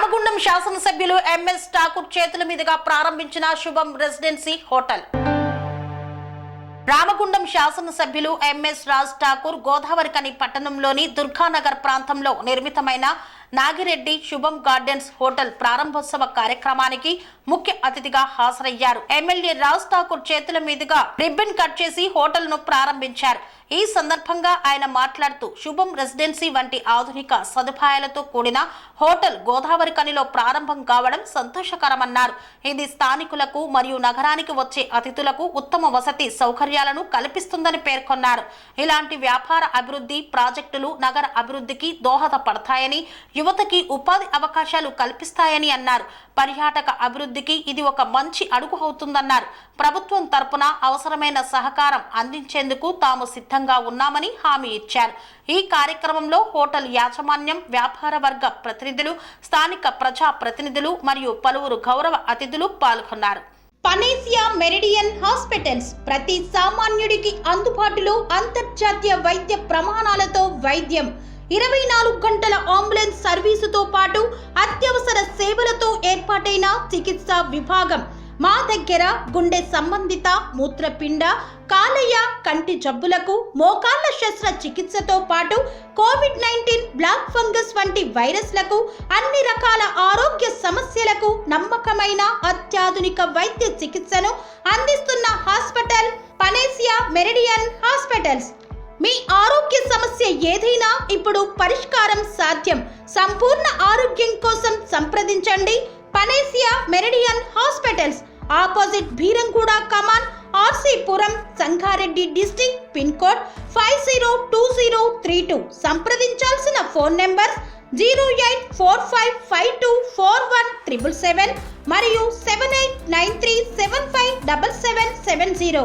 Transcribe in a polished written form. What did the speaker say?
రామగుండం శాసనసభ్యులు ఎంఎస్ ఠాకూర్ చేతుల మీదుగా ప్రారంభించిన శుభం రెసిడెన్సీ హోటల్. రామగుండం శాసనసభ్యులు ఎంఎస్ రాజ్ ఠాకూర్ గోదావరికని పట్టణంలోని దుర్గానగర్ ప్రాంతంలో నిర్మితమైన నాగిరెడ్డి శుభం గార్డెన్స్ హోటల్ ప్రారంభోత్సవ కార్యక్రమానికి ముఖ్య అతిథిగా హాజరయ్యారు. ఎమ్మెల్యే రాజ్ ఠాకూర్ చేతుల మీదుగా రిబ్బన్ కట్ చేసి హోటల్ ను ప్రారంభించారు. ఈ సందర్భంగా ఆయన మాట్లాడుతూ శుభం రెసిడెన్సీ వంటి ఆధునిక సదుపాయాలతో కూడిన హోటల్ గోదావరికనిలో ప్రారంభం కావడం సంతోషకరమన్నారు. ఇది స్థానికులకు మరియు నగరానికి వచ్చే అతిథులకు ఉత్తమ వసతి సౌకర్యాలను కల్పిస్తుందని పేర్కొన్నారు. ఇలాంటి వ్యాపార అభివృద్ధి ప్రాజెక్టులు నగర అభివృద్ధికి దోహదపడతాయని, యువతకి ఉపాధి అవకాశాలు కల్పిస్తాయని అన్నారు. పర్యాటక అభివృద్ధికి ఇది ఒక మంచి అడుగు అవుతుందన్నారు. ప్రభుత్వం తరపున అవసరమైన సహకారం అందించేందుకు తాము సిద్ధంగా ఉన్నామని హామీ ఇచ్చారు. ఈ కార్యక్రమంలో హోటల్ యాజమాన్యం, వ్యాపార వర్గ ప్రతినిధులు, స్థానిక ప్రజా ప్రతినిధులు మరియు పలువురు గౌరవ అతిథులు పాల్గొన్నారు. పనేసియా మెరిడియన్ హాస్పిటల్స్ ప్రతి సామాన్యుడికి అందుబాటులో అంతర్జాతీయ వైద్య ప్రమాణాలతో వైద్యం, 24 గంటల అంబులెన్స్ సర్వీసుతో పాటు అత్యవసర సేవలతో ఏర్పాటైన చికిత్సా విభాగం. మా దగ్గర గుండె సంబంధిత, మూత్రపిండ, కాలేయ, కంటి జబ్బులకు, మోకాళ్ల శస్త్రచికిత్సతో పాటు కోవిడ్-19, బ్లాక్ ఫంగస్ వంటి వైరస్లకు, అన్ని రకాల ఆరోగ్య సమస్యలకు నమ్మకమైన అత్యాధునిక వైద్య చికిత్సను అందిస్తున్న హాస్పిటల్ పనేసియా మెరిడియన్ హాస్పిటల్స్. మీ ఆరోగ్య సమస్య ఏదైనా ఇప్పుడు పరిష్కారం సాధ్యం. సంపూర్ణ ఆరోగ్యం కోసం సంప్రదించండి Panacea Meridian hospitals, opposite Bheeramguda Kaman, RC Puram, Sangareddy district, pin code 502032. సంప్రదించాల్సిన ఫోన్ నెంబర్ 0845524177 మరియు 7893757770.